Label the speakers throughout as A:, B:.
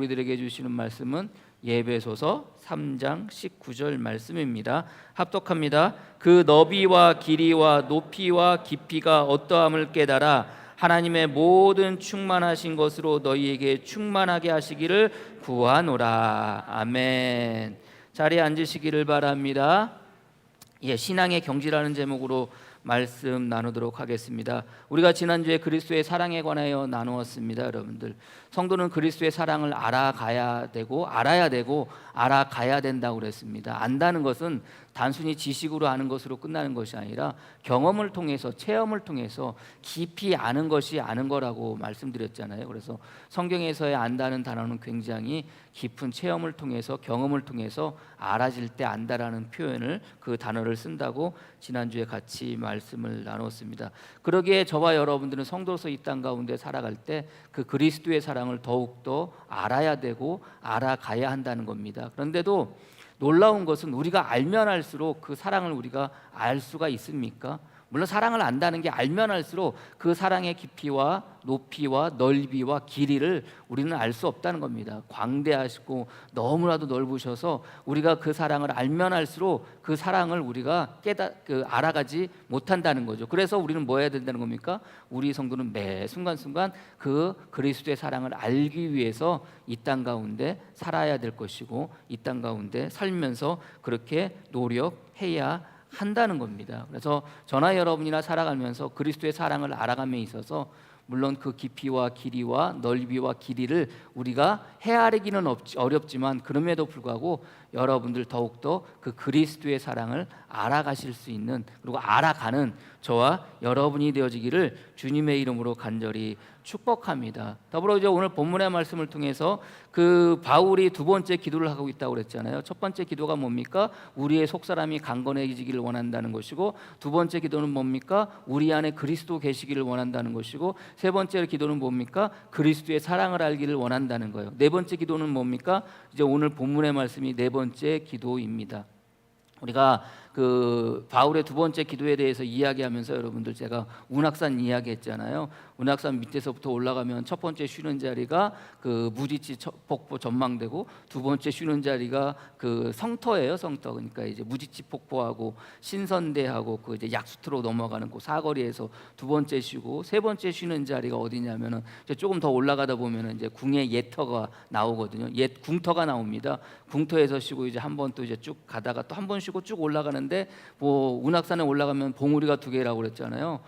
A: 우리들에게 주시는 말씀은 예배소서 3장 19절 말씀입니다. 합독합니다. 그 너비와 길이와 높이와 깊이가 어떠함을 깨달아 하나님의 모든 충만하신 것으로 너희에게 충만하게 하시기를 구하노라. 아멘. 자리에 앉으시기를 바랍니다. 신앙의 경지라는 제목으로 말씀 나누도록 하겠습니다. 우리가 지난주에 그리스도의 사랑에 관하여 나누었습니다. 여러분들, 성도는 그리스도의 사랑을 알아가야 되고 알아가야 된다고 그랬습니다. 안다는 것은 단순히 지식으로 아는 것으로 끝나는 것이 아니라 경험을 통해서, 체험을 통해서 깊이 아는 것이 아는 거라고 말씀드렸잖아요. 그래서 성경에서의 안다는 단어는 굉장히 깊은 체험을 통해서, 경험을 통해서 알아질 때 안다라는 표현을, 그 단어를 쓴다고 지난주에 같이 말씀을 나눴습니다. 그러기에 저와 여러분들은 성도로서 이 땅 가운데 살아갈 때 그 그리스도의 사랑을 더욱더 알아야 되고 알아가야 한다는 겁니다. 그런데도 놀라운 것은 우리가 알면 알수록 그 사랑을 우리가 알 수가 있습니까? 물론 사랑을 안다는 게 알면 알수록 그 사랑의 깊이와 높이와 넓이와 길이를 우리는 알 수 없다는 겁니다. 광대하시고 너무나도 넓으셔서 우리가 그 사랑을 알면 알수록 그 사랑을 우리가 알아가지 못한다는 거죠. 그래서 우리는 뭐 해야 된다는 겁니까? 우리 성도는 매 순간순간 그 그리스도의 사랑을 알기 위해서 이 땅 가운데 살아야 될 것이고, 이 땅 가운데 살면서 그렇게 노력해야 한다는 겁니다. 그래서 저나 여러분이나 살아가면서 그리스도의 사랑을 알아감에 있어서 물론 그 깊이와 길이와 넓이와 길이를 우리가 헤아리기는 어렵지만, 그럼에도 불구하고 여러분들 더욱더 그 그리스도의 사랑을 알아가실 수 있는, 그리고 알아가는 저와 여러분이 되어지기를 주님의 이름으로 간절히 축복합니다. 더불어 이제 오늘 본문의 말씀을 통해서 그 바울이 두 번째 기도를 하고 있다고 그랬잖아요. 첫 번째 기도가 뭡니까? 우리의 속사람이 강건해지기를 원한다는 것이고, 두 번째 기도는 뭡니까? 우리 안에 그리스도 계시기를 원한다는 것이고, 세 번째 기도는 뭡니까? 그리스도의 사랑을 알기를 원한다는 거예요. 네 번째 기도는 뭡니까? 이제 오늘 본문의 말씀이 네 번째 기도입니다. 우리가 그 바울의 두 번째 기도에 대해서 이야기하면서 여러분들, 제가 운악산 이야기했잖아요. 운악산 밑에서부터 올라가면 첫 번째 쉬는 자리가 그 무지치 폭포 전망대고, 두 번째 쉬는 자리가 그 성터예요. 성터. 그러니까 이제 무지치 폭포하고 신선대하고 그 이제 약수트로 넘어가는 그 사거리에서 두 번째 쉬고, 세 번째 쉬는 자리가 어디냐면은 이제 조금 더 올라가다 보면은 이제 궁의 옛터가 나오거든요. 옛 궁터가 나옵니다. 궁터에서 쉬고 이제 한 번 또 이제 쭉 가다가 또 한 번 쉬고 쭉 올라가는데, 뭐 운악산에 올라가면 봉우리가 두 개라고 그랬잖아요.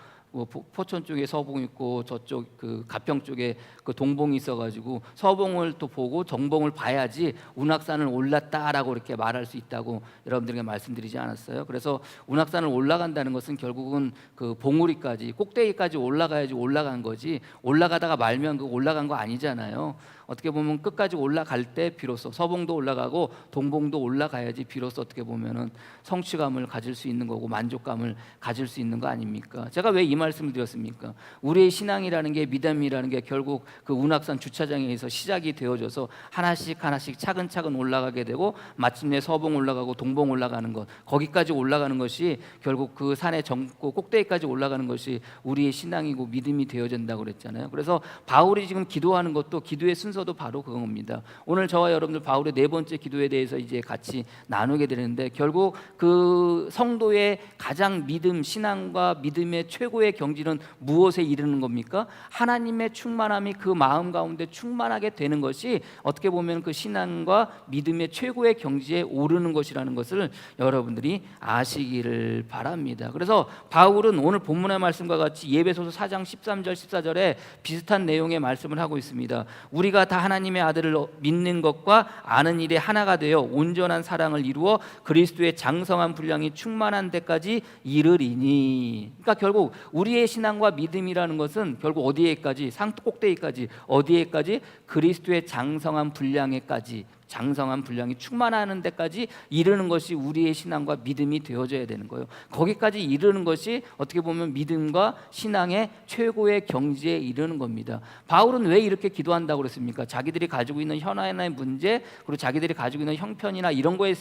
A: 포천 쪽에 서봉 있고 저쪽 그 가평 쪽에 그 동봉이 있어가지고 서봉을 또 보고 정봉을 봐야지 운악산을 올랐다라고 이렇게 말할 수 있다고 여러분들에게 말씀드리지 않았어요? 그래서 운악산을 올라간다는 것은 결국은 그 봉우리까지, 꼭대기까지 올라가야지 올라간 거지, 올라가다가 말면 그 올라간 거 아니잖아요. 어떻게 보면 끝까지 올라갈 때 비로소 서봉도 올라가고 동봉도 올라가야지 비로소 어떻게 보면은 성취감을 가질 수 있는 거고 만족감을 가질 수 있는 거 아닙니까? 제가 왜 이 말씀을 드렸습니까? 우리의 신앙이라는 게, 믿음이라는 게 결국 그 운악산 주차장에서 시작이 되어져서 하나씩 하나씩 차근차근 올라가게 되고, 마침내 서봉 올라가고 동봉 올라가는 것, 거기까지 올라가는 것이 결국 그 산의 정고 꼭대기까지 올라가는 것이 우리의 신앙이고 믿음이 되어진다고 그랬잖아요. 그래서 바울이 지금 기도하는 것도, 기도의 순서도 바로 그겁니다. 오늘 저와 여러분들 바울의 네 번째 기도에 대해서 이제 같이 나누게 되는데, 결국 그 성도의 가장 믿음, 신앙과 믿음의 최고의 경지는 무엇에 이르는 겁니까? 하나님의 충만함이 그 마음 가운데 충만하게 되는 것이 어떻게 보면 그 신앙과 믿음의 최고의 경지에 오르는 것이라는 것을 여러분들이 아시기를 바랍니다. 그래서 바울은 오늘 본문의 말씀과 같이 예배소서 4장 13절 14절에 비슷한 내용의 말씀을 하고 있습니다. 우리가 다 하나님의 아들을 믿는 것과 아는 일에 하나가 되어 온전한 사랑을 이루어 그리스도의 장성한 분량이 충만한 데까지 이르리니. 그러니까 결국 우리의 신앙과 믿음이라는 것은 결국 어디에까지, 산 꼭대기까지, 어디에까지? 그리스도의 장성한 분량에까지 장성한 분량이 충만하는 데까지 이르는 것이 우리의 신앙과 믿음이 되어져야 되는 거예요. 거기까지 이르는 것이 어떻게 보면 믿음과 신앙의 최고의 경지에 이르는 겁니다. 바울은 왜 이렇게 기도한다고 그랬습니까? 자기들이 가지고 있는 현안의 문제, 그리고 자기들이 가지고 있는 형편이나 이런 거에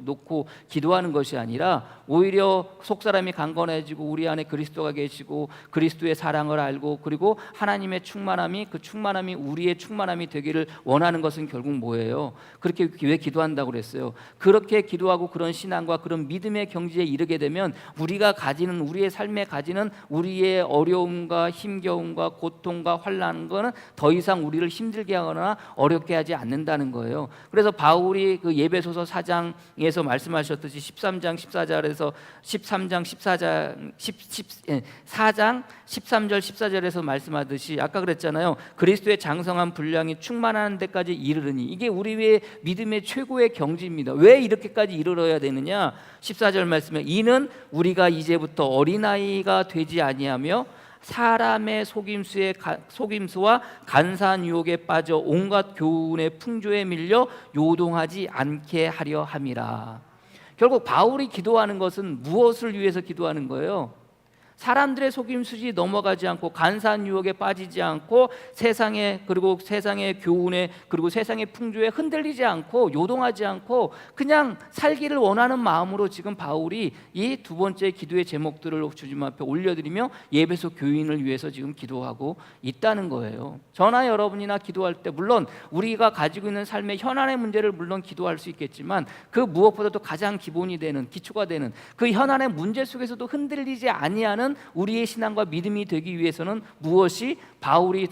A: 놓고 기도하는 것이 아니라 오히려 속사람이 강건해지고 우리 안에 그리스도가 계시고 그리스도의 사랑을 알고 그리고 하나님의 충만함이, 그 충만함이 우리의 충만함이 되기를 원하는 것은 결국 뭐예요? 그렇게 왜 기도한다고 그랬어요? 그렇게 기도하고 그런 신앙과 그런 믿음의 경지에 이르게 되면 우리가 가지는, 우리의 삶에 가지는 우리의 어려움과 힘겨움과 고통과 환난한 거는 더 이상 우리를 힘들게 하거나 어렵게 하지 않는다는 거예요. 그래서 바울이 그 예배소서 4장에서 말씀하셨듯이 13장 14절에서 13장 14장 4장 13절 14절에서 말씀하듯이 아까 그랬잖아요. 그리스도의 장성한 분량이 충만한 데까지 이르르니, 이게 우리의 믿음의 최고의 경지입니다. 왜 이렇게까지 이르러야 되느냐? 14절 말씀에 이는 우리가 이제부터 어린아이가 되지 아니하며 사람의 속임수와 간사한 유혹에 빠져 온갖 교훈의 풍조에 밀려 요동하지 않게 하려 함이라. 결국 바울이 기도하는 것은 무엇을 위해서 기도하는 거예요? 사람들의 속임수지 넘어가지 않고 간사한 유혹에 빠지지 않고 세상의 교훈에 그리고 세상의 풍조에 흔들리지 않고 요동하지 않고 그냥 살기를 원하는 마음으로 지금 바울이 이 두 번째 기도의 제목들을 주님 앞에 올려드리며 예배소 교인을 위해서 지금 기도하고 있다는 거예요. 저나 여러분이나 기도할 때 물론 우리가 가지고 있는 삶의 현안의 문제를 물론 기도할 수 있겠지만 그 무엇보다도 가장 기본이 되는, 기초가 되는 그 현안의 문제 속에서도 흔들리지 아니하는 우리의 신앙과 믿음이 되기 위해서는 무엇이, 바울이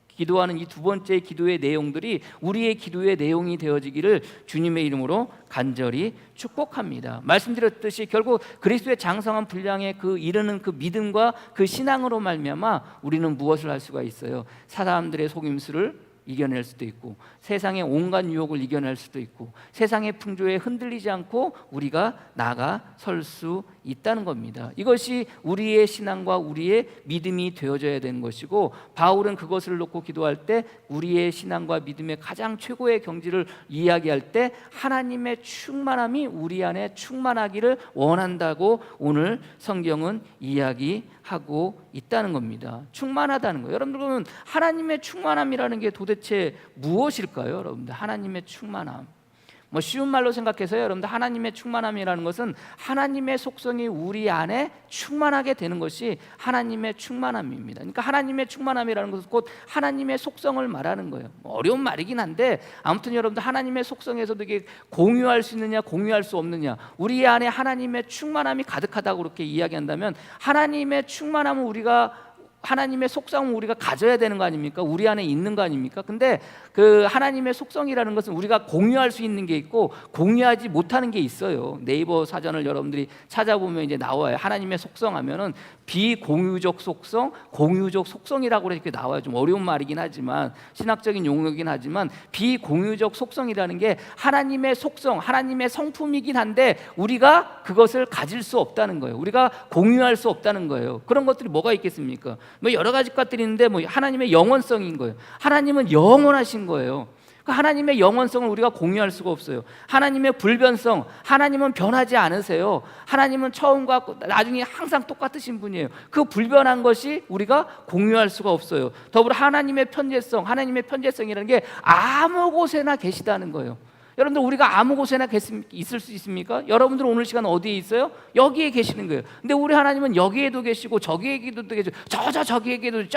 A: 기도하는 이 두 번째 기도의 내용들이 우리의 기도의 내용이 되어지기를 주님의 이름으로 간절히 축복합니다. 말씀드렸듯이 결국 그리스도의 장성한 분량에 그 이르는 그 믿음과 그 신앙으로 말미암아 우리는 무엇을 할 수가 있어요? 사람들의 속임수를 이겨낼 수도 있고 세상의 온갖 유혹을 이겨낼 수도 있고 세상의 풍조에 흔들리지 않고 우리가 나가 설 수 있다는 겁니다. 이것이 우리의 신앙과 우리의 믿음이 되어져야 되는 것이고, 바울은 그것을 놓고 기도할 때 우리의 신앙과 믿음의 가장 최고의 경지를 이야기할 때 하나님의 충만함이 우리 안에 충만하기를 원한다고 오늘 성경은 이야기하고 있다는 겁니다. 충만하다는 거예요. 여러분들 그러면 하나님의 충만함이라는 게 도대체 무엇일까요? 여러분들 하나님의 충만함, 뭐 쉬운 말로 생각해서요, 여러분들 하나님의 충만함이라는 것은 하나님의 속성이 우리 안에 충만하게 되는 것이 하나님의 충만함입니다. 그러니까 하나님의 충만함이라는 것은 곧 하나님의 속성을 말하는 거예요. 어려운 말이긴 한데 아무튼 여러분들 하나님의 속성에서도 이게 공유할 수 있느냐 공유할 수 없느냐, 우리 안에 하나님의 충만함이 가득하다고 그렇게 이야기한다면 하나님의 충만함은 하나님의 속성은 우리가 가져야 되는 거 아닙니까? 우리 안에 있는 거 아닙니까? 근데 그 하나님의 속성이라는 것은 우리가 공유할 수 있는 게 있고 공유하지 못하는 게 있어요. 네이버 사전을 여러분들이 찾아보면 이제 나와요. 하나님의 속성 하면은 비공유적 속성, 공유적 속성이라고 이렇게 나와요. 좀 어려운 말이긴 하지만 신학적인 용어이긴 하지만 비공유적 속성이라는 게 하나님의 속성, 하나님의 성품이긴 한데 우리가 그것을 가질 수 없다는 거예요. 우리가 공유할 수 없다는 거예요. 그런 것들이 뭐가 있겠습니까? 뭐 여러 가지 것들이 있는데 뭐 하나님의 영원성인 거예요. 하나님은 영원하신 거예요. 하나님의 영원성을 우리가 공유할 수가 없어요. 하나님의 불변성, 하나님은 변하지 않으세요. 하나님은 처음과 나중에 항상 똑같으신 분이에요. 그 불변한 것이 우리가 공유할 수가 없어요. 더불어 하나님의 편재성, 하나님의 편재성이라는 게 아무 곳에나 계시다는 거예요. 여러분들 우리가 아무 곳에나 있을 수 있습니까? 여러분들 오늘 시간 어디에 있어요? 여기에 계시는 거예요. 근데 우리 하나님은 여기에도 계시고 저기에도 계시고 저기에도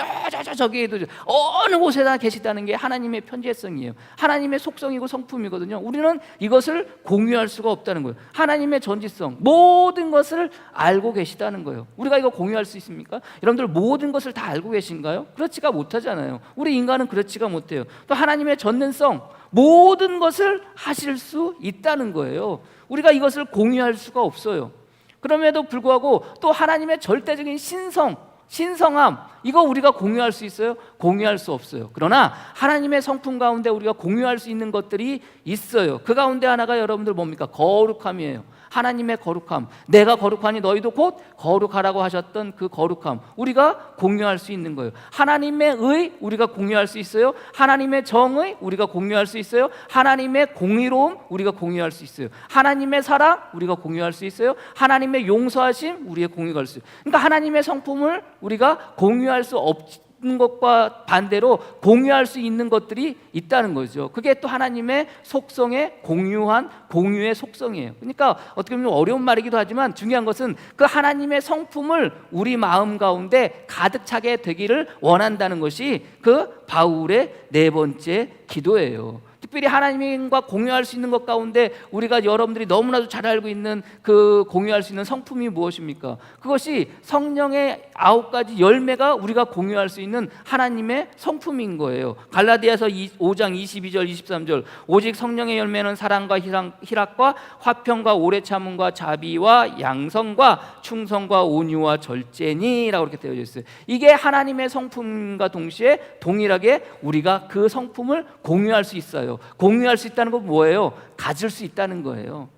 A: 저기에도 어느 곳에나 계시다는 게 하나님의 편재성이에요. 하나님의 속성이고 성품이거든요. 우리는 이것을 공유할 수가 없다는 거예요. 하나님의 전지성, 모든 것을 알고 계시다는 거예요. 우리가 이거 공유할 수 있습니까? 여러분들 모든 것을 다 알고 계신가요? 그렇지가 못하잖아요. 우리 인간은 그렇지가 못해요. 또 하나님의 전능성, 모든 것을 하실 수 있다는 거예요. 우리가 이것을 공유할 수가 없어요. 그럼에도 불구하고 또 하나님의 절대적인 신성함, 이거 우리가 공유할 수 있어요? 공유할 수 없어요. 그러나 하나님의 성품 가운데 우리가 공유할 수 있는 것들이 있어요. 그 가운데 하나가 여러분들 뭡니까? 거룩함이에요. 하나님의 거룩함, 내가 거룩하니 너희도 곧 거룩하라고 하셨던 그 거룩함, 우리가 공유할 수 있는 거예요. 하나님의 의 우리가 공유할 수 있어요. 하나님의 정의 우리가 공유할 수 있어요. 하나님의 공의로움 우리가 공유할 수 있어요. 하나님의 사랑 우리가 공유할 수 있어요. 하나님의 용서하심 우리가 공유할 수 있어요. 그러니까 하나님의 성품을 우리가 공유할 수 없는 것과 반대로 공유할 수 있는 것들이 있다는 거죠. 그게 또 하나님의 속성의 공유의 속성이에요. 그러니까 어떻게 보면 어려운 말이기도 하지만 중요한 것은 그 하나님의 성품을 우리 마음 가운데 가득 차게 되기를 원한다는 것이 그 바울의 네 번째 기도예요. 특별히 하나님과 공유할 수 있는 것 가운데 우리가 여러분들이 너무나도 잘 알고 있는 그 공유할 수 있는 성품이 무엇입니까? 그것이 성령의 9가지 열매가 우리가 공유할 수 있는 하나님의 성품인 거예요. 갈라디아서 5장 22절 23절 오직 성령의 열매는 사랑과 희락과 화평과 오래 참음과 자비와 양성과 충성과 온유와 절제니라고 이렇게 되어져 있어요. 이게 하나님의 성품과 동시에 동일하게 우리가 그 성품을 공유할 수 있어요. 공유할 수 있다는 건 뭐예요? 가질 수 있다는 거예요.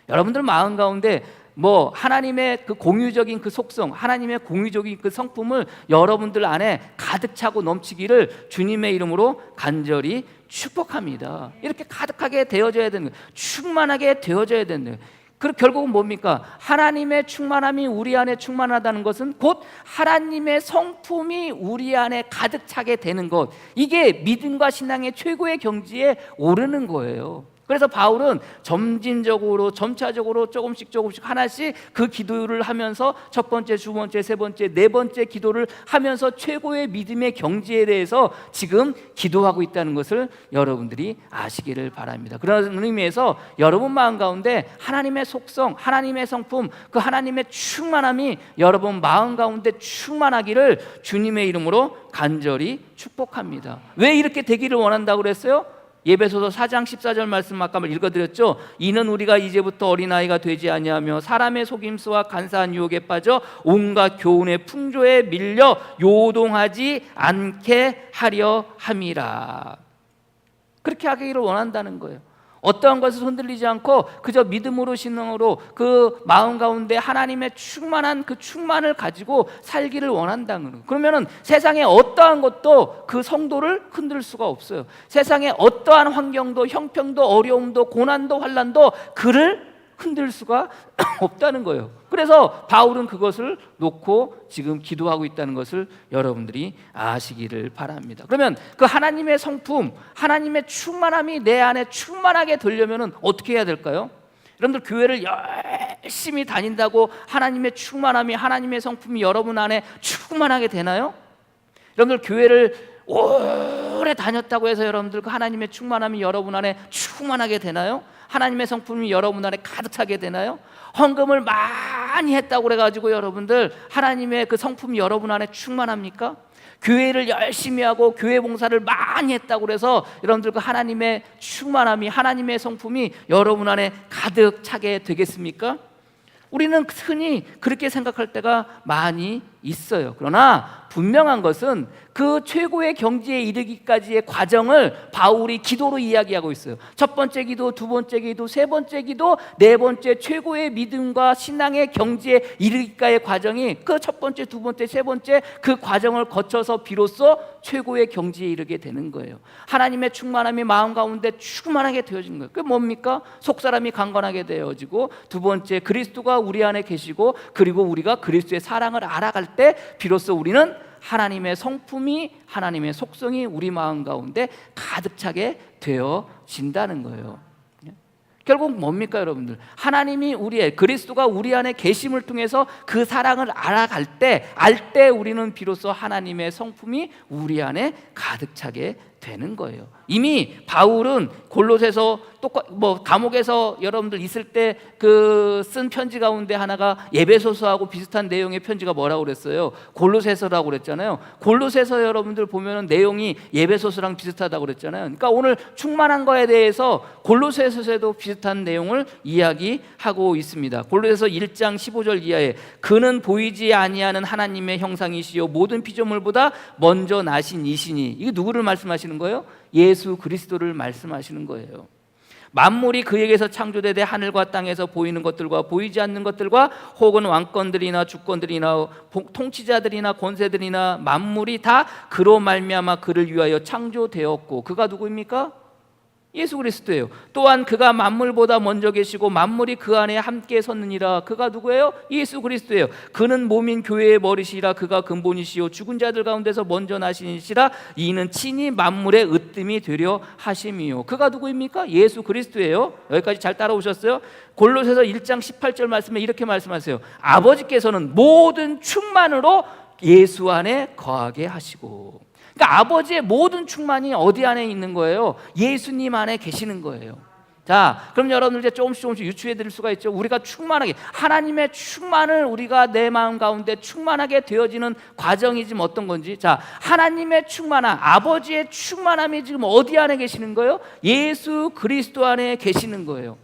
A: 여러분들 마음 가운데 하나님의 그 공유적인 그 속성, 하나님의 공유적인 그 성품을 여러분들 안에 가득 차고 넘치기를 주님의 이름으로 간절히 축복합니다. 이렇게 가득하게 되어져야 되는 거예요. 충만하게 되어져야 되는 거예요. 그리고 결국은 뭡니까? 하나님의 충만함이 우리 안에 충만하다는 것은 곧 하나님의 성품이 우리 안에 가득 차게 되는 것, 이게 믿음과 신앙의 최고의 경지에 오르는 거예요. 그래서 바울은 점차적으로 조금씩 하나씩 그 기도를 하면서 첫 번째, 두 번째, 세 번째, 네 번째 기도를 하면서 최고의 믿음의 경지에 대해서 지금 기도하고 있다는 것을 여러분들이 아시기를 바랍니다. 그런 의미에서 여러분 마음 가운데 하나님의 속성, 하나님의 성품, 그 하나님의 충만함이 여러분 마음 가운데 충만하기를 주님의 이름으로 간절히 축복합니다. 왜 이렇게 되기를 원한다고 그랬어요? 예배소서 4장 14절 말씀 아까 읽어드렸죠. 이는 우리가 이제부터 어린아이가 되지 아니하며 사람의 속임수와 간사한 유혹에 빠져 온갖 교훈의 풍조에 밀려 요동하지 않게 하려 함이라. 그렇게 하기를 원한다는 거예요. 어떠한 것을 흔들리지 않고 그저 믿음으로 신앙으로 그 마음 가운데 하나님의 충만한 그 충만을 가지고 살기를 원한다는 거예요. 그러면은 세상에 어떠한 것도 그 성도를 흔들 수가 없어요. 세상에 어떠한 환경도 형편도 어려움도 고난도 환난도 그를 흔들 수가 없다는 거예요. 그래서 바울은 그것을 놓고 지금 기도하고 있다는 것을 여러분들이 아시기를 바랍니다. 그러면 그 하나님의 성품, 하나님의 충만함이 내 안에 충만하게 되려면 어떻게 해야 될까요? 여러분들 교회를 열심히 다닌다고 하나님의 충만함이, 하나님의 성품이 여러분 안에 충만하게 되나요? 여러분들 교회를 오래 다녔다고 해서 여러분들 그 하나님의 충만함이 여러분 안에 충만하게 되나요? 하나님의 성품이 여러분 안에 가득 차게 되나요? 헌금을 많이 했다고 그래가지고 여러분들 하나님의 그 성품이 여러분 안에 충만합니까? 교회를 열심히 하고 교회 봉사를 많이 했다고 그래서 여러분들 그 하나님의 충만함이, 하나님의 성품이 여러분 안에 가득 차게 되겠습니까? 우리는 흔히 그렇게 생각할 때가 많이 있어요. 그러나 분명한 것은 그 최고의 경지에 이르기까지의 과정을 바울이 기도로 이야기하고 있어요. 첫 번째 기도, 두 번째 기도, 세 번째 기도, 네 번째 최고의 믿음과 신앙의 경지에 이르기까지의 과정이 그 첫 번째, 두 번째, 세 번째 그 과정을 거쳐서 비로소 최고의 경지에 이르게 되는 거예요. 하나님의 충만함이 마음 가운데 충만하게 되어지는 거예요. 그게 뭡니까? 속사람이 강건하게 되어지고, 두 번째 그리스도가 우리 안에 계시고, 그리고 우리가 그리스도의 사랑을 알아갈 때 비로소 우리는 하나님의 성품이, 하나님의 속성이 우리 마음 가운데 가득 차게 되어진다는 거예요. 결국 뭡니까 여러분들? 하나님이 그리스도가 우리 안에 계심을 통해서 그 사랑을 알아갈 때, 알 때 우리는 비로소 하나님의 성품이 우리 안에 가득 차게 되는 거예요. 이미 바울은 골로새서 감옥에서 여러분들 있을 때 그 쓴 편지 가운데 하나가 에베소서하고 비슷한 내용의 편지가 뭐라고 그랬어요? 골로새서라고 그랬잖아요. 골로새서 여러분들 보면은 내용이 에베소서랑 비슷하다고 그랬잖아요. 그러니까 오늘 충만한 거에 대해서 골로새서에도 비슷한 내용을 이야기하고 있습니다. 골로새서 1장 15절 이하에 그는 보이지 아니하는 하나님의 형상이시요 모든 피조물보다 먼저 나신 이시니, 이게 누구를 말씀하시는 거예요? 예수 그리스도를 말씀하시는 거예요. 만물이 그에게서 창조되되 하늘과 땅에서 보이는 것들과 보이지 않는 것들과 혹은 왕권들이나 주권들이나 통치자들이나 권세들이나 만물이 다 그로 말미암아 그를 위하여 창조되었고 그가 누구입니까? 예수 그리스도예요. 또한 그가 만물보다 먼저 계시고 만물이 그 안에 함께 섰느니라. 그가 누구예요? 예수 그리스도예요. 그는 몸인 교회의 머리시라. 그가 근본이시요 죽은 자들 가운데서 먼저 나시니시라. 이는 친히 만물의 으뜸이 되려 하심이요. 그가 누구입니까? 예수 그리스도예요. 여기까지 잘 따라오셨어요? 골로새서 1장 18절 말씀에 이렇게 말씀하세요. 아버지께서는 모든 충만으로 예수 안에 거하게 하시고. 그러니까 아버지의 모든 충만이 어디 안에 있는 거예요? 예수님 안에 계시는 거예요. 자, 그럼 여러분들 이제 조금씩 유추해 드릴 수가 있죠. 우리가 충만하게 하나님의 충만을 우리가 내 마음 가운데 충만하게 되어지는 과정이 지금 어떤 건지. 자, 하나님의 충만함, 아버지의 충만함이 지금 어디 안에 계시는 거예요? 예수 그리스도 안에 계시는 거예요.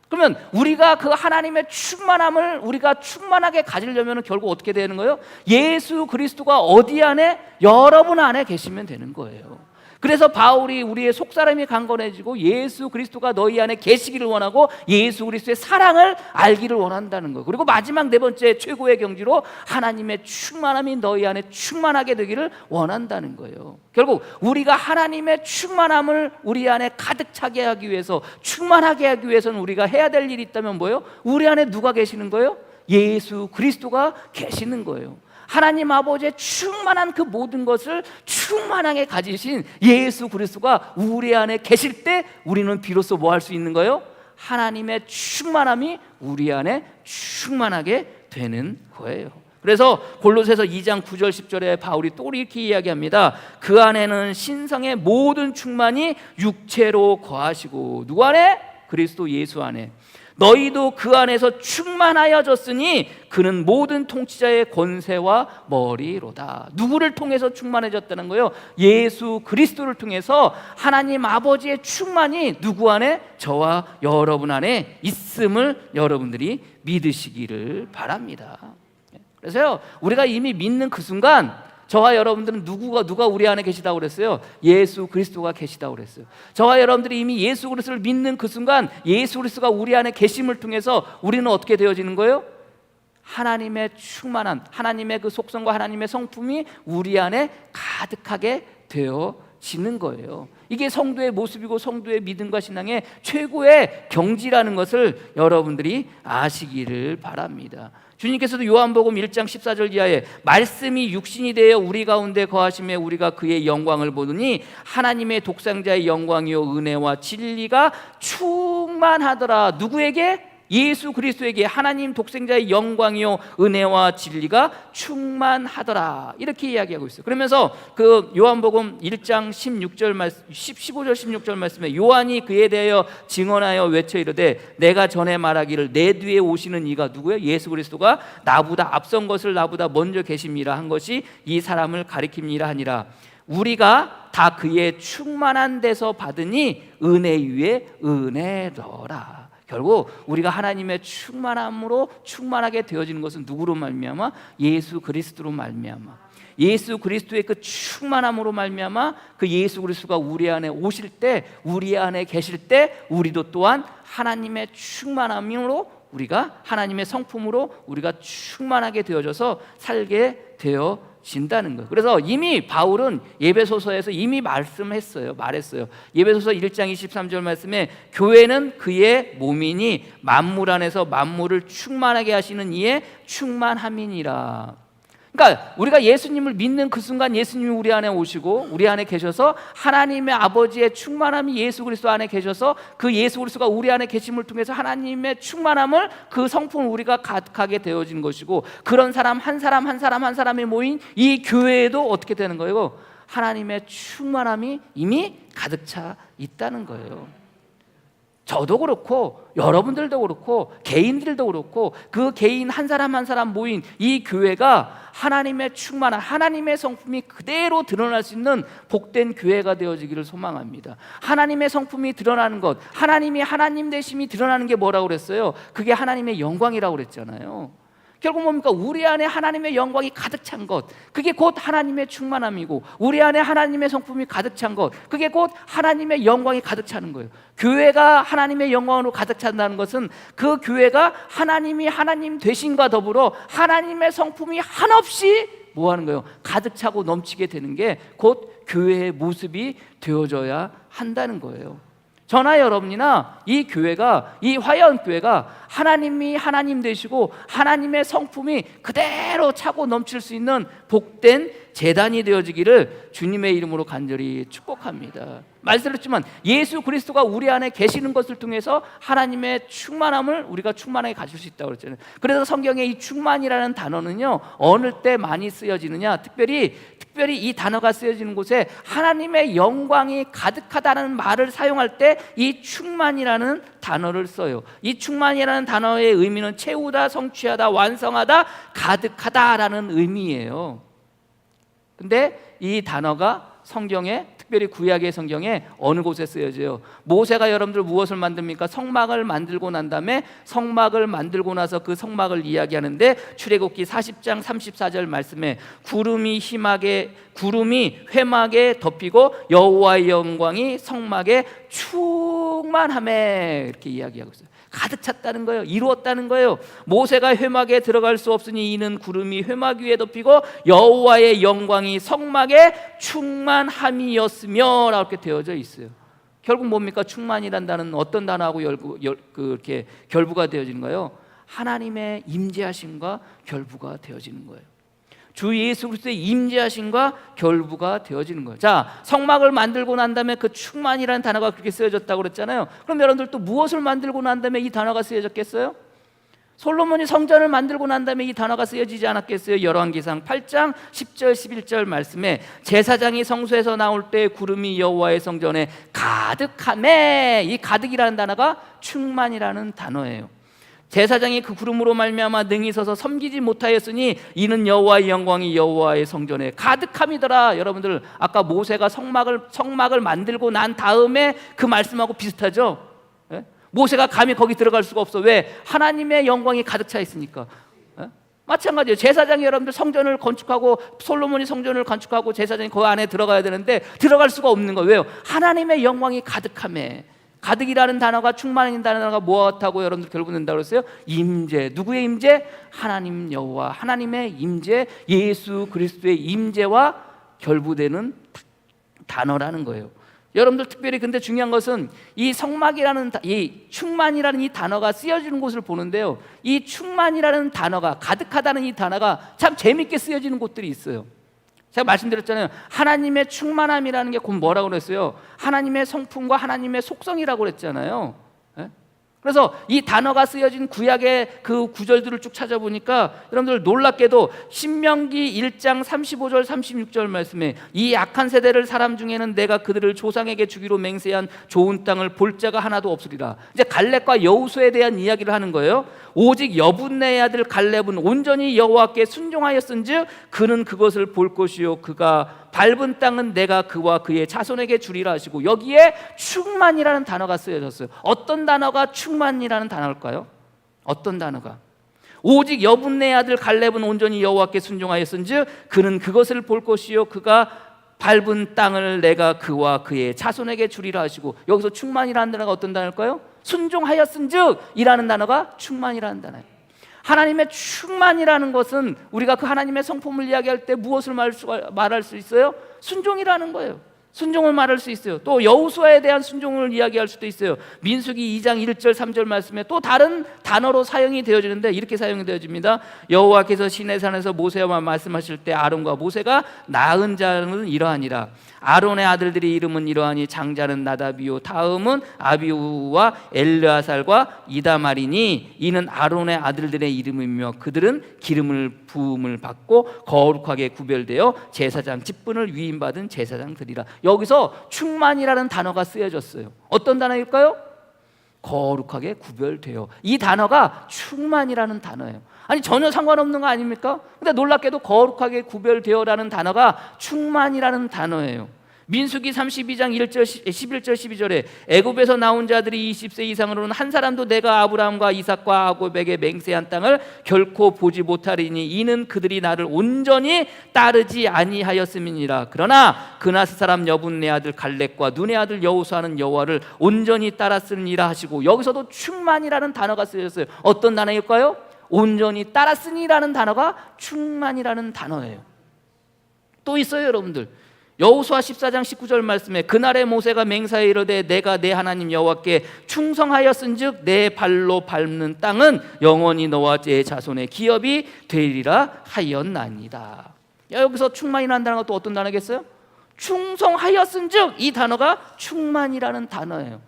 A: 그러면 우리가 그 하나님의 충만함을 우리가 충만하게 가지려면 결국 어떻게 되는 거예요? 예수 그리스도가 어디 안에? 여러분 안에 계시면 되는 거예요. 그래서 바울이 우리의 속사람이 강건해지고 예수 그리스도가 너희 안에 계시기를 원하고 예수 그리스도의 사랑을 알기를 원한다는 거예요. 그리고 마지막 네 번째 최고의 경지로 하나님의 충만함이 너희 안에 충만하게 되기를 원한다는 거예요. 결국 우리가 하나님의 충만함을 우리 안에 가득 차게 하기 위해서, 충만하게 하기 위해서는 우리가 해야 될 일이 있다면 뭐예요? 우리 안에 누가 계시는 거예요? 예수 그리스도가 계시는 거예요. 하나님 아버지의 충만한 그 모든 것을 충만하게 가지신 예수 그리스도가 우리 안에 계실 때 우리는 비로소 뭐 할 수 있는 거예요? 하나님의 충만함이 우리 안에 충만하게 되는 거예요. 그래서 골로새서 2장 9절 10절에 바울이 또 이렇게 이야기합니다. 그 안에는 신성의 모든 충만이 육체로 거하시고. 누구 안에? 그리스도 예수 안에. 너희도 그 안에서 충만하여졌으니 그는 모든 통치자의 권세와 머리로다. 누구를 통해서 충만해졌다는 거예요? 예수 그리스도를 통해서 하나님 아버지의 충만이 누구 안에? 저와 여러분 안에 있음을 여러분들이 믿으시기를 바랍니다. 그래서요, 우리가 이미 믿는 그 순간 저와 여러분들은 누가 우리 안에 계시다고 그랬어요? 예수 그리스도가 계시다고 그랬어요. 저와 여러분들이 이미 예수 그리스도를 믿는 그 순간 예수 그리스도가 우리 안에 계심을 통해서 우리는 어떻게 되어지는 거예요? 하나님의 충만함, 하나님의 그 속성과 하나님의 성품이 우리 안에 가득하게 되어지는 거예요. 이게 성도의 모습이고 성도의 믿음과 신앙의 최고의 경지라는 것을 여러분들이 아시기를 바랍니다. 주님께서도 요한복음 1장 14절 이하에 말씀이 육신이 되어 우리 가운데 거하심에 우리가 그의 영광을 보더니 하나님의 독생자의 영광이요 은혜와 진리가 충만하더라. 누구에게? 예수 그리스도에게 하나님 독생자의 영광이요 은혜와 진리가 충만하더라. 이렇게 이야기하고 있어요. 그러면서 그 요한복음 1장 15절 16절 말씀에 요한이 그에 대하여 증언하여 외쳐 이르되 내가 전에 말하기를 내 뒤에 오시는 이가 누구예요? 예수 그리스도가 나보다 앞선 것을 나보다 먼저 계심이라 한 것이 이 사람을 가리킴이라 하니라. 우리가 다 그의 충만한 데서 받으니 은혜 위에 은혜더라. 결국 우리가 하나님의 충만함으로 충만하게 되어지는 것은 누구로 말미암아? 예수 그리스도로 말미암아. 예수 그리스도의 그 충만함으로 말미암아 그 예수 그리스도가 우리 안에 오실 때, 우리 안에 계실 때 우리도 또한 하나님의 충만함으로 우리가 하나님의 성품으로 우리가 충만하게 되어져서 살게 되어진다는 거예요. 그래서 이미 바울은 에베소서에서 이미 말했어요. 에베소서 1장 23절 말씀에 교회는 그의 몸이니 만물 안에서 만물을 충만하게 하시는 이의 충만함이니라. 그러니까 우리가 예수님을 믿는 그 순간 예수님이 우리 안에 오시고 우리 안에 계셔서 하나님의 아버지의 충만함이 예수 그리스도 안에 계셔서 그 예수 그리스도가 우리 안에 계심을 통해서 하나님의 충만함을 그 성품을 우리가 가득하게 되어진 것이고, 그런 사람 한 사람 한 사람 한 사람이 모인 이 교회에도 어떻게 되는 거예요? 하나님의 충만함이 이미 가득 차 있다는 거예요. 저도 그렇고 여러분들도 그렇고 개인들도 그렇고 그 개인 한 사람 한 사람 모인 이 교회가 하나님의 충만한 하나님의 성품이 그대로 드러날 수 있는 복된 교회가 되어지기를 소망합니다. 하나님의 성품이 드러나는 것, 하나님이 하나님 되심이 드러나는 게 뭐라고 그랬어요? 그게 하나님의 영광이라고 그랬잖아요. 결국 뭡니까? 우리 안에 하나님의 영광이 가득 찬 것, 그게 곧 하나님의 충만함이고, 우리 안에 하나님의 성품이 가득 찬 것, 그게 곧 하나님의 영광이 가득 차는 거예요. 교회가 하나님의 영광으로 가득 찬다는 것은 그 교회가 하나님이 하나님 되신과 더불어 하나님의 성품이 한없이 뭐 하는 거예요? 가득 차고 넘치게 되는 게 곧 교회의 모습이 되어져야 한다는 거예요. 저나 여러분이나 이 교회가, 이 화해원교회가 하나님이 하나님 되시고 하나님의 성품이 그대로 차고 넘칠 수 있는 복된 재단이 되어지기를 주님의 이름으로 간절히 축복합니다. 말씀드렸지만 예수 그리스도가 우리 안에 계시는 것을 통해서 하나님의 충만함을 우리가 충만하게 가질 수 있다고 그랬잖아요. 그래서 성경에 이 충만이라는 단어는요, 어느 때 많이 쓰여지느냐, 특별히 이 단어가 쓰여지는 곳에 하나님의 영광이 가득하다는 말을 사용할 때 이 충만이라는 단어를 써요. 이 충만이라는 단어의 의미는 채우다, 성취하다, 완성하다, 가득하다라는 의미예요. 근데 이 단어가 성경에, 특별히 구약의 성경에 어느 곳에 쓰여져요? 모세가 여러분들 무엇을 만듭니까? 성막을 만들고 난 다음에, 성막을 만들고 나서 그 성막을 이야기하는데 출애굽기 40장 34절 말씀에 구름이 회막에 덮이고 여호와의 영광이 성막에 충만하매, 이렇게 이야기하고 있어요. 가득 찼다는 거예요. 이루었다는 거예요. 모세가 회막에 들어갈 수 없으니 이는 구름이 회막 위에 덮이고 여호와의 영광이 성막에 충만함이었으며, 라고 이렇게 되어져 있어요. 결국 뭡니까? 충만이란 단어는 어떤 단어하고 이렇게 결부가 되어지는 거예요? 하나님의 임재하심과 결부가 되어지는 거예요. 주 예수 그리스도의 임재하심과 결부가 되어지는 거예요. 자, 성막을 만들고 난 다음에 그 충만이라는 단어가 그렇게 쓰여졌다고 그랬잖아요. 그럼 여러분들 또 무엇을 만들고 난 다음에 이 단어가 쓰여졌겠어요? 솔로몬이 성전을 만들고 난 다음에 이 단어가 쓰여지지 않았겠어요? 열왕기상 8장 10절 11절 말씀에 제사장이 성소에서 나올 때 구름이 여호와의 성전에 가득하매, 이 가득이라는 단어가 충만이라는 단어예요. 제사장이 그 구름으로 말미암아 능히 서서 섬기지 못하였으니 이는 여호와의 영광이 여호와의 성전에 가득함이더라. 여러분들 아까 모세가 성막을 만들고 난 다음에 그 말씀하고 비슷하죠? 예? 모세가 감히 거기 들어갈 수가 없어. 왜? 하나님의 영광이 가득 차 있으니까. 예? 마찬가지예요. 제사장이 여러분들 성전을 건축하고, 솔로몬이 성전을 건축하고 제사장이 그 안에 들어가야 되는데 들어갈 수가 없는 거예요. 왜요? 하나님의 영광이 가득함에. 가득이라는 단어가, 충만이라는 단어가 무엇하고 여러분들 결부된다고 그랬어요? 임재. 누구의 임재? 하나님 여호와, 하나님의 임재, 예수 그리스도의 임재와 결부되는 단어라는 거예요. 여러분들 특별히 근데 중요한 것은 이 성막이라는, 이 충만이라는 이 단어가 쓰여지는 곳을 보는데요, 이 충만이라는 단어가, 가득하다는 이 단어가 참 재밌게 쓰여지는 곳들이 있어요. 제가 말씀드렸잖아요. 하나님의 충만함이라는 게 곧 뭐라고 그랬어요? 하나님의 성품과 하나님의 속성이라고 그랬잖아요. 예? 그래서 이 단어가 쓰여진 구약의 그 구절들을 쭉 찾아보니까 여러분들 놀랍게도 신명기 1장 35절 36절 말씀에 이 악한 세대를 사람 중에는 내가 그들을 조상에게 주기로 맹세한 좋은 땅을 볼 자가 하나도 없으리라. 이제 갈렙과 여호수아에 대한 이야기를 하는 거예요. 오직 여분네의 아들 갈렙은 온전히 여호와께 순종하였은즉 그는 그것을 볼 것이요 그가 밟은 땅은 내가 그와 그의 자손에게 주리라 하시고, 여기에 충만이라는 단어가 쓰여졌어요. 어떤 단어가 충만이라는 단어일까요? 어떤 단어가? 오직 여분네의 아들 갈렙은 온전히 여호와께 순종하였은즉 그는 그것을 볼 것이요 그가 밟은 땅을 내가 그와 그의 자손에게 주리라 하시고, 여기서 충만이라는 단어가 어떤 단어일까요? 순종하였은즉 이라는 단어가 충만이라는 단어예요. 하나님의 충만이라는 것은 우리가 그 하나님의 성품을 이야기할 때 무엇을 말할 수 있어요? 순종이라는 거예요. 순종을 말할 수 있어요. 또 여호수아에 대한 순종을 이야기할 수도 있어요. 민수기 2장 1절 3절 말씀에 또 다른 단어로 사용이 되어지는데 이렇게 사용이 되어집니다. 여호와께서 시내산에서 모세와 말씀하실 때 아론과 모세가 낳은 자는 이러하니라. 아론의 아들들의 이름은 이러하니 장자는 나답이요 다음은 아비우와 엘르아살과 이다말이니 이는 아론의 아들들의 이름이며 그들은 기름을 부음을 받고 거룩하게 구별되어 제사장 직분을 위임받은 제사장들이라. 여기서 충만이라는 단어가 쓰여졌어요. 어떤 단어일까요? 거룩하게 구별되어. 이 단어가 충만이라는 단어예요. 아니 전혀 상관없는 거 아닙니까? 근데 놀랍게도 거룩하게 구별되어라는 단어가 충만이라는 단어예요. 민수기 32장 1절 11절 12절에 애굽에서 나온 자들이 20세 이상으로는 한 사람도 내가 아브라함과 이삭과 야곱에게 맹세한 땅을 결코 보지 못하리니 이는 그들이 나를 온전히 따르지 아니하였음이니라. 그러나 그나스 사람 여분네 아들 갈렙과 눈의 아들 여호수아는 여호와를 온전히 따랐으니라 하시고, 여기서도 충만이라는 단어가 쓰여졌어요. 어떤 단어일까요? 온전히 따랐으니라는 단어가 충만이라는 단어예요. 또 있어요, 여러분들. 여호수아 14장 19절 말씀에 그날에 모세가 맹사에 이르되 내가 내 하나님 여호와께 충성하였은즉 내 발로 밟는 땅은 영원히 너와 내 자손의 기업이 되리라 하였나이다. 여기서 충만이라는 단어가 또 어떤 단어겠어요? 충성하였은즉, 이 단어가 충만이라는 단어예요.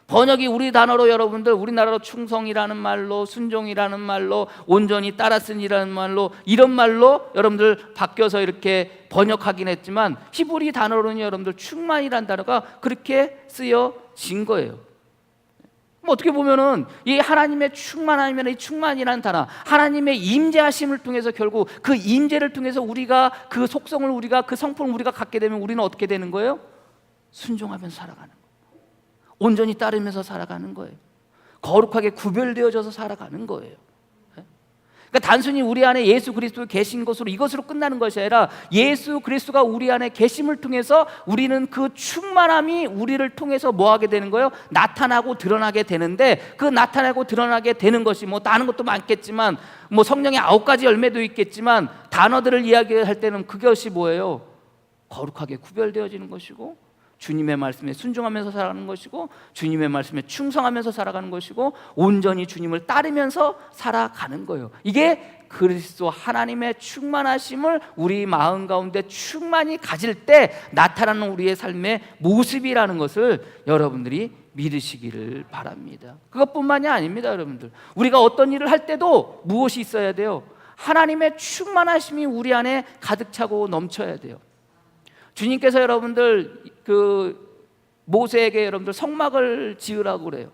A: 번역이 우리 단어로 여러분들, 우리나라로 충성이라는 말로, 순종이라는 말로, 온전히 따랐으니라는 말로, 이런 말로 여러분들 바뀌어서 이렇게 번역하긴 했지만 히브리 단어로는 여러분들 충만이라는 단어가 그렇게 쓰여진 거예요. 어떻게 보면은 이 하나님의 충만함이나 이 충만이라는 단어, 하나님의 임재하심을 통해서 결국 그 임재를 통해서 우리가 그 속성을, 우리가 그 성품을 우리가 갖게 되면 우리는 어떻게 되는 거예요? 순종하면서 살아가는 거예요. 온전히 따르면서 살아가는 거예요. 거룩하게 구별되어져서 살아가는 거예요. 그러니까 단순히 우리 안에 예수 그리스도 계신 것으로, 이것으로 끝나는 것이 아니라 예수 그리스도가 우리 안에 계심을 통해서 우리는 그 충만함이 우리를 통해서 뭐 하게 되는 거예요? 나타나고 드러나게 되는데, 그 나타나고 드러나게 되는 것이 뭐 다른 것도 많겠지만, 뭐 성령의 9가지 열매도 있겠지만, 단어들을 이야기할 때는 그것이 뭐예요? 거룩하게 구별되어지는 것이고, 주님의 말씀에 순종하면서 살아가는 것이고, 주님의 말씀에 충성하면서 살아가는 것이고, 온전히 주님을 따르면서 살아가는 거예요. 이게 그리스도 하나님의 충만하심을 우리 마음 가운데 충만히 가질 때 나타나는 우리의 삶의 모습이라는 것을 여러분들이 믿으시기를 바랍니다. 그것뿐만이 아닙니다, 여러분들. 우리가 어떤 일을 할 때도 무엇이 있어야 돼요? 하나님의 충만하심이 우리 안에 가득 차고 넘쳐야 돼요. 주님께서 여러분들 그 모세에게 여러분들 성막을 지으라고 그래요.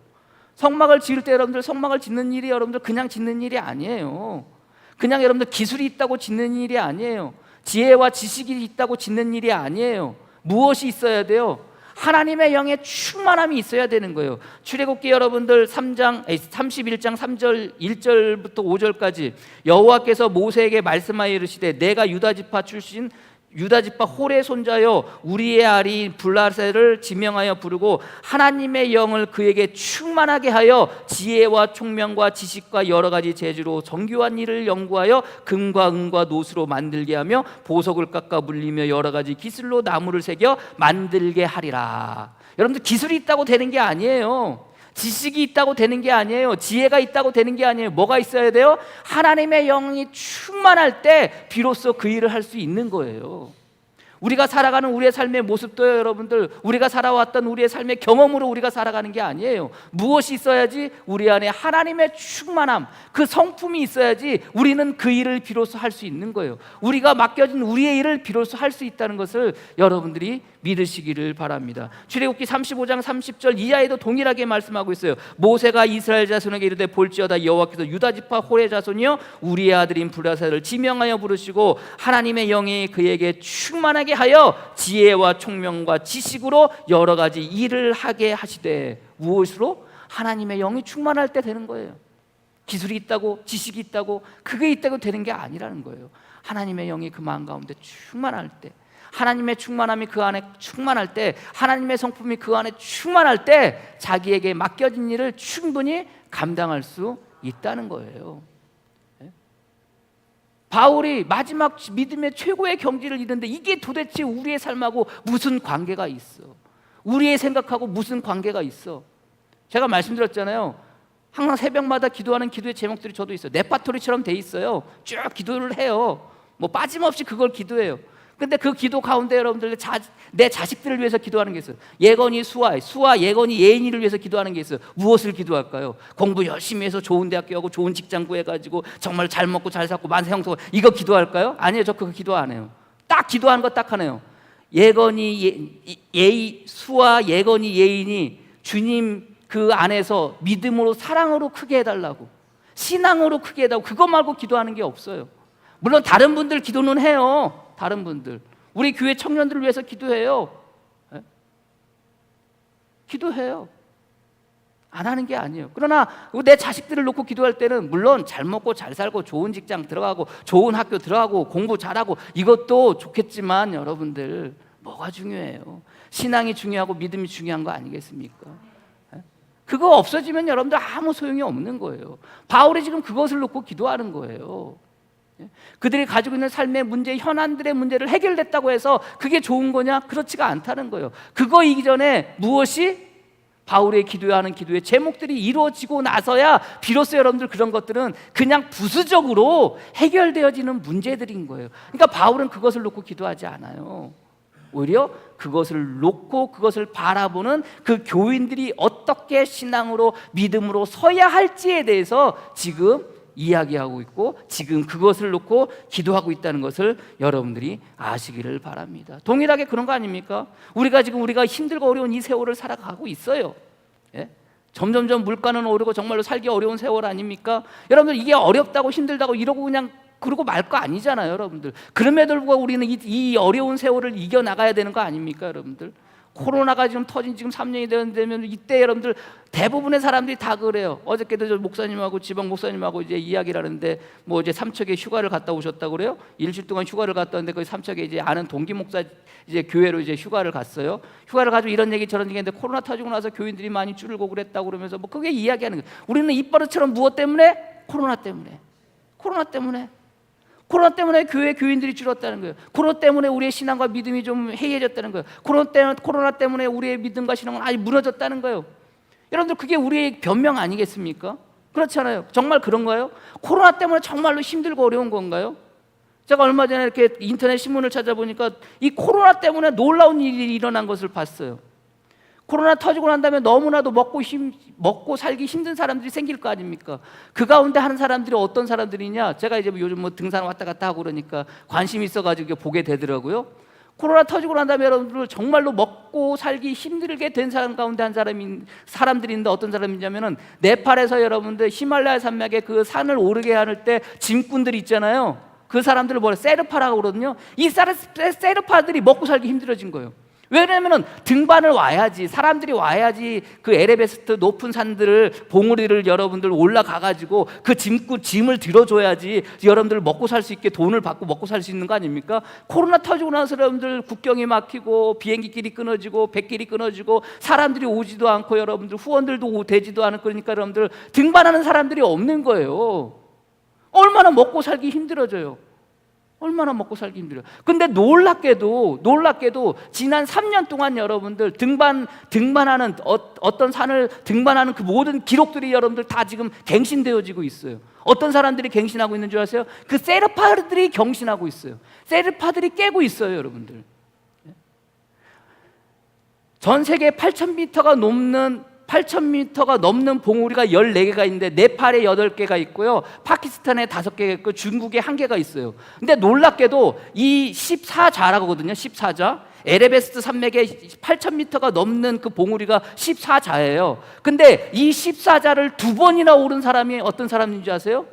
A: 성막을 지을 때 여러분들, 성막을 짓는 일이 여러분들 그냥 짓는 일이 아니에요. 그냥 여러분들 기술이 있다고 짓는 일이 아니에요. 지혜와 지식이 있다고 짓는 일이 아니에요. 무엇이 있어야 돼요? 하나님의 영의 충만함이 있어야 되는 거예요. 출애굽기 여러분들 31장 3절 1절부터 5절까지 여호와께서 모세에게 말씀하여 이르시되 내가 유다 지파 출신 유다 지파 홀의 손자여 우리의 아리 블라세를 지명하여 부르고 하나님의 영을 그에게 충만하게 하여 지혜와 총명과 지식과 여러 가지 재주로 정교한 일을 연구하여 금과 은과 노수로 만들게 하며 보석을 깎아 물리며 여러 가지 기술로 나무를 새겨 만들게 하리라. 여러분들, 기술이 있다고 되는 게 아니에요. 지식이 있다고 되는 게 아니에요. 지혜가 있다고 되는 게 아니에요. 뭐가 있어야 돼요? 하나님의 영이 충만할 때 비로소 그 일을 할 수 있는 거예요. 우리가 살아가는 우리의 삶의 모습도 여러분들, 우리가 살아왔던 우리의 삶의 경험으로 우리가 살아가는 게 아니에요. 무엇이 있어야지? 우리 안에 하나님의 충만함, 그 성품이 있어야지 우리는 그 일을 비로소 할 수 있는 거예요. 우리가 맡겨진 우리의 일을 비로소 할 수 있다는 것을 여러분들이 믿으시기를 바랍니다. 출애굽기 35장 30절 이하에도 동일하게 말씀하고 있어요. 모세가 이스라엘 자손에게 이르되 볼지어다 여호와께서 유다 지파 홀의 자손이여 우리의 아들인 블라세를 지명하여 부르시고 하나님의 영이 그에게 충만하게 하여 지혜와 총명과 지식으로 여러 가지 일을 하게 하시되. 무엇으로? 하나님의 영이 충만할 때 되는 거예요. 기술이 있다고, 지식이 있다고, 그게 있다고 되는 게 아니라는 거예요. 하나님의 영이 그 마음 가운데 충만할 때, 하나님의 충만함이 그 안에 충만할 때, 하나님의 성품이 그 안에 충만할 때 자기에게 맡겨진 일을 충분히 감당할 수 있다는 거예요. 바울이 마지막 믿음의 최고의 경지를 이루는데 이게 도대체 우리의 삶하고 무슨 관계가 있어? 우리의 생각하고 무슨 관계가 있어? 제가 말씀드렸잖아요. 항상 새벽마다 기도하는 기도의 제목들이 저도 있어요. 레파토리처럼 돼 있어요. 쭉 기도를 해요. 뭐 빠짐없이 그걸 기도해요. 근데 그 기도 가운데 여러분들 내 자식들을 위해서 기도하는 게 있어요. 예건이 수아 예건이 예인이를 위해서 기도하는 게 있어요. 무엇을 기도할까요? 공부 열심히 해서 좋은 대학교 가고 좋은 직장 구해가지고 정말 잘 먹고 잘 살고 만세 형통, 이거 기도할까요? 아니에요. 저 그거 기도 안 해요. 딱 기도하는 거 딱 하네요. 수아 예건이 예인이 주님 그 안에서 믿음으로 사랑으로 크게 해달라고, 신앙으로 크게 해달라고, 그거 말고 기도하는 게 없어요. 물론 다른 분들 기도는 해요. 다른 분들 우리 교회 청년들을 위해서 기도해요. 예? 기도해요. 안 하는 게 아니에요. 그러나 내 자식들을 놓고 기도할 때는 물론 잘 먹고 잘 살고 좋은 직장 들어가고 좋은 학교 들어가고 공부 잘하고 이것도 좋겠지만 여러분들 뭐가 중요해요? 신앙이 중요하고 믿음이 중요한 거 아니겠습니까? 그거 없어지면 여러분들 아무 소용이 없는 거예요. 바울이 지금 그것을 놓고 기도하는 거예요. 그들이 가지고 있는 삶의 문제, 현안들의 문제를 해결됐다고 해서 그게 좋은 거냐? 그렇지가 않다는 거예요. 그거 이전에 무엇이 바울의 기도하는 기도의 제목들이 이루어지고 나서야 비로소 여러분들 그런 것들은 그냥 부수적으로 해결되어지는 문제들인 거예요. 그러니까 바울은 그것을 놓고 기도하지 않아요. 오히려 그것을 놓고 그것을 바라보는 그 교인들이 어떻게 신앙으로 믿음으로 서야 할지에 대해서 지금 이야기하고 있고 지금 그것을 놓고 기도하고 있다는 것을 여러분들이 아시기를 바랍니다. 동일하게 그런 거 아닙니까? 우리가 힘들고 어려운 이 세월을 살아가고 있어요. 예? 점점점 물가는 오르고 정말로 살기 어려운 세월 아닙니까? 여러분들 이게 어렵다고 힘들다고 이러고 그냥 그러고 말 거 아니잖아요, 여러분들. 그럼에도 불구하고 우리는 이 어려운 세월을 이겨나가야 되는 거 아닙니까, 여러분들? 코로나가 지금 터진 지금 3년이 되면 이때 여러분들 대부분의 사람들이 다 그래요. 어저께도 저 목사님하고 지방 목사님하고 이제 이야기를 하는데 뭐 이제 삼척에 휴가를 갔다 오셨다고 그래요. 일주일 동안 휴가를 갔다 왔는데 거기 삼척에 이제 아는 동기 목사 이제 교회로 이제 휴가를 갔어요. 휴가를 가지고 이런 얘기 저런 얘기 했는데 코로나 터지고 나서 교인들이 많이 줄고 그랬다고 그러면서 뭐 그게 이야기하는 거예요. 우리는 입버릇처럼 무엇 때문에? 코로나 때문에. 코로나 때문에 교인들이 줄었다는 거예요. 코로나 때문에 우리의 신앙과 믿음이 좀 해이해졌다는 거예요. 코로나 때문에 우리의 믿음과 신앙은 아예 무너졌다는 거예요. 여러분들 그게 우리의 변명 아니겠습니까? 그렇잖아요. 정말 그런가요? 코로나 때문에 정말로 힘들고 어려운 건가요? 제가 얼마 전에 이렇게 인터넷 신문을 찾아보니까 이 코로나 때문에 놀라운 일이 일어난 것을 봤어요. 코로나 터지고 난 다음에 너무나도 먹고 살기 힘든 사람들이 생길 거 아닙니까? 그 가운데 하는 사람들이 어떤 사람들이냐? 제가 이제 요즘 뭐 등산 왔다 갔다 하고 그러니까 관심이 있어가지고 보게 되더라고요. 코로나 터지고 난 다음에 여러분들 정말로 먹고 살기 힘들게 된 사람 가운데 한 사람들이 있는데 어떤 사람이냐면은 네팔에서 여러분들 히말라야 산맥에 그 산을 오르게 할 때 짐꾼들 있잖아요. 그 사람들을 뭐라 세르파라고 그러거든요. 이 세르파들이 먹고 살기 힘들어진 거예요. 왜냐하면 등반을 와야지, 사람들이 와야지 그 에베레스트 높은 산들을 봉우리를 여러분들 올라가가지고 그 짐을 들어줘야지 여러분들 먹고 살 수 있게 돈을 받고 먹고 살 수 있는 거 아닙니까? 코로나 터지고 나서 여러분들 국경이 막히고 비행기길이 끊어지고 배길이 끊어지고 사람들이 오지도 않고 여러분들 후원들도 되지도 않고 그러니까 여러분들 등반하는 사람들이 없는 거예요. 얼마나 먹고 살기 힘들어져요. 얼마나 먹고 살기 힘들어요. 근데 놀랍게도 지난 3년 동안 여러분들 등반하는 어떤 산을 등반하는 그 모든 기록들이 여러분들 다 지금 갱신되어지고 있어요. 어떤 사람들이 갱신하고 있는 줄 아세요? 그 세르파들이 갱신하고 있어요. 세르파들이 깨고 있어요, 여러분들. 전 세계 8,000m가 넘는 봉우리가 14개가 있는데 네팔에 8개가 있고요. 파키스탄에 5개가 있고 중국에 1개가 있어요. 근데 놀랍게도 이 14자라거든요. 14자. 에베레스트 산맥에 8,000m가 넘는 그 봉우리가 14자예요. 근데 이 14자를 2번이나 오른 사람이 어떤 사람인지 아세요?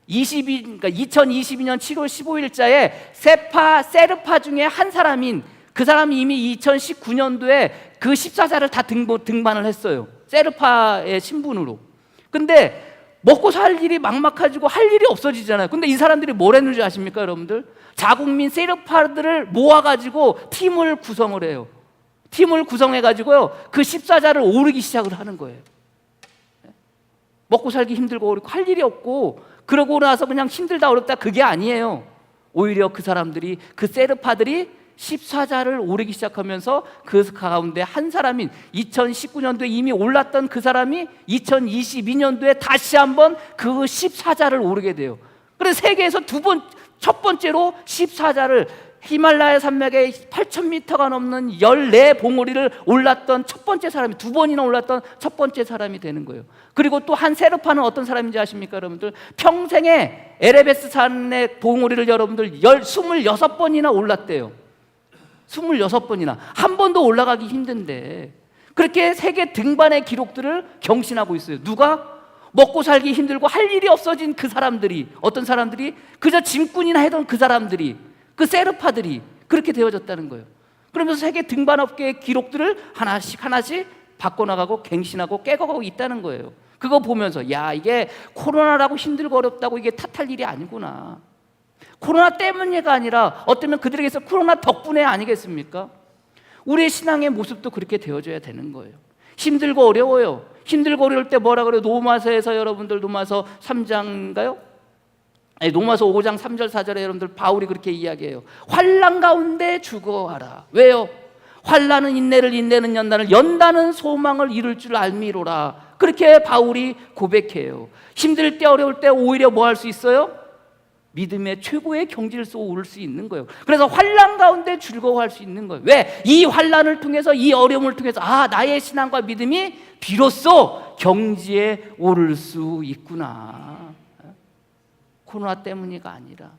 A: 2022년 7월 15일자에 세르파 중에 한 사람인 그 사람이 이미 2019년도에 그 14자를 다 등반을 했어요. 세르파의 신분으로. 근데 먹고 살 일이 막막해지고 할 일이 없어지잖아요. 근데 이 사람들이 뭘 했는지 아십니까, 여러분들? 자국민 세르파들을 모아가지고 팀을 구성을 해요. 팀을 구성해가지고요, 그 14자를 오르기 시작을 하는 거예요. 먹고 살기 힘들고 어렵고 할 일이 없고 그러고 나서 그냥 힘들다 어렵다 그게 아니에요. 오히려 그 사람들이, 그 세르파들이 14자를 오르기 시작하면서 그 가운데 한 사람인 2019년도에 이미 올랐던 그 사람이 2022년도에 다시 한번 그 14자를 오르게 돼요. 그래서 세계에서 첫 번째로 14자를 히말라야 산맥에 8,000m가 넘는 14봉우리를 올랐던 첫 번째 사람이 2번이나 올랐던 첫 번째 사람이 되는 거예요. 그리고 또 한 세르파는 어떤 사람인지 아십니까, 여러분들? 평생에 에베레스트 산의 봉우리를 여러분들 26번이나 올랐대요. 26번이나. 한 번도 올라가기 힘든데 그렇게 세계 등반의 기록들을 경신하고 있어요. 누가? 먹고 살기 힘들고 할 일이 없어진 그 사람들이. 어떤 사람들이? 그저 짐꾼이나 하던 그 사람들이, 그 세르파들이 그렇게 되어졌다는 거예요. 그러면서 세계 등반업계의 기록들을 하나씩 바꿔나가고 갱신하고 깨고가고 있다는 거예요. 그거 보면서 야, 이게 코로나라고 힘들고 어렵다고 이게 탓할 일이 아니구나. 코로나 때문이가 아니라 어쩌면 그들에게서 코로나 덕분에 아니겠습니까? 우리의 신앙의 모습도 그렇게 되어져야 되는 거예요. 힘들고 어려워요. 힘들고 어려울 때 뭐라 그래요? 로마서에서 여러분들 로마서 3장인가요? 아니, 로마서 5장 3절 4절에 여러분들 바울이 그렇게 이야기해요. 환난 가운데 죽어하라. 왜요? 환난은 인내를, 인내는 연단을, 연단은 소망을 이룰 줄 알미로라. 그렇게 바울이 고백해요. 힘들 때 어려울 때 오히려 뭐 할 수 있어요? 믿음의 최고의 경지를 오를 수 있는 거예요. 그래서 환난 가운데 즐거워할 수 있는 거예요. 왜? 이 환난을 통해서, 이 어려움을 통해서 나의 신앙과 믿음이 비로소 경지에 오를 수 있구나. 코로나 때문이가 아니라,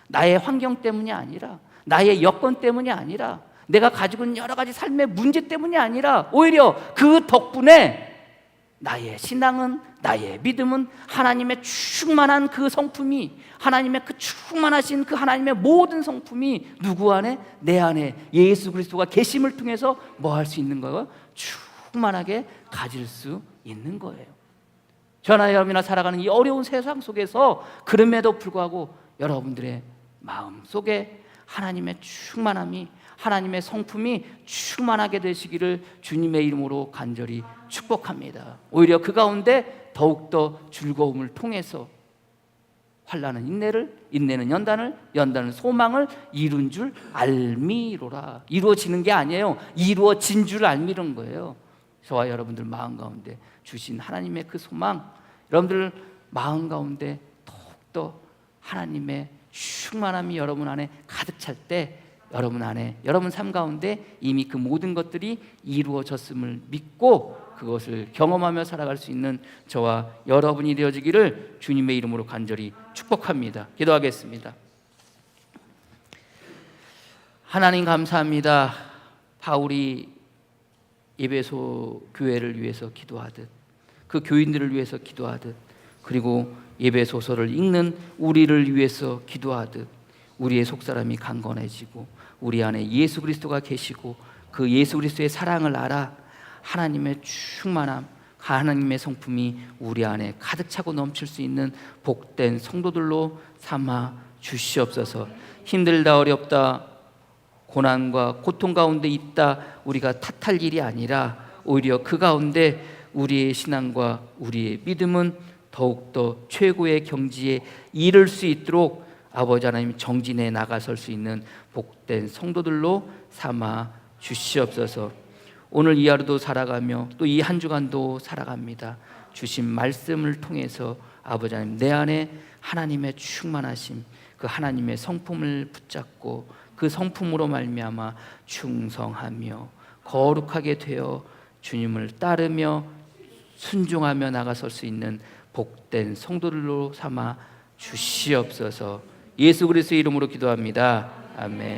A: 나의 환경 때문이 아니라, 나의 여건 때문이 아니라, 내가 가지고 있는 여러 가지 삶의 문제 때문이 아니라 오히려 그 덕분에 나의 신앙은, 나의 믿음은 하나님의 충만한 그 성품이, 하나님의 그 충만하신 그 하나님의 모든 성품이 누구 안에? 내 안에 예수 그리스도가 계심을 통해서 뭐 할 수 있는 거예요? 충만하게 가질 수 있는 거예요. 저나 여러분이나 살아가는 이 어려운 세상 속에서 그럼에도 불구하고 여러분들의 마음 속에 하나님의 충만함이, 하나님의 성품이 충만하게 되시기를 주님의 이름으로 간절히 축복합니다. 오히려 그 가운데 더욱더 즐거움을 통해서 환난은 인내를, 인내는 연단을, 연단은 소망을 이룬 줄 알미로라. 이루어지는 게 아니에요. 이루어진 줄 알미는 거예요. 저와 여러분들 마음 가운데 주신 하나님의 그 소망, 여러분들 마음 가운데 더욱더 하나님의 충만함이 여러분 안에 가득 찰 때 여러분 안에, 여러분 삶 가운데 이미 그 모든 것들이 이루어졌음을 믿고 그것을 경험하며 살아갈 수 있는 저와 여러분이 되어지기를 주님의 이름으로 간절히 축복합니다. 기도하겠습니다. 하나님 감사합니다. 바울이 에베소 교회를 위해서 기도하듯, 그 교인들을 위해서 기도하듯, 그리고 에베소서를 읽는 우리를 위해서 기도하듯 우리의 속사람이 강건해지고 우리 안에 예수 그리스도가 계시고 그 예수 그리스도의 사랑을 알아 하나님의 충만함, 하나님의 성품이 우리 안에 가득 차고 넘칠 수 있는 복된 성도들로 삼아 주시옵소서. 힘들다 어렵다 고난과 고통 가운데 있다 우리가 탓할 일이 아니라 오히려 그 가운데 우리의 신앙과 우리의 믿음은 더욱더 최고의 경지에 이를 수 있도록 아버지 하나님 정진해 나가설 수 있는 복된 성도들로 삼아 주시옵소서. 오늘 이 하루도 살아가며 또 이 한 주간도 살아갑니다. 주신 말씀을 통해서 아버지 하나님 내 안에 하나님의 충만하심, 그 하나님의 성품을 붙잡고 그 성품으로 말미암아 충성하며 거룩하게 되어 주님을 따르며 순종하며 나가설 수 있는 복된 성도들로 삼아 주시옵소서. 예수 그리스도의 이름으로 기도합니다. 아멘.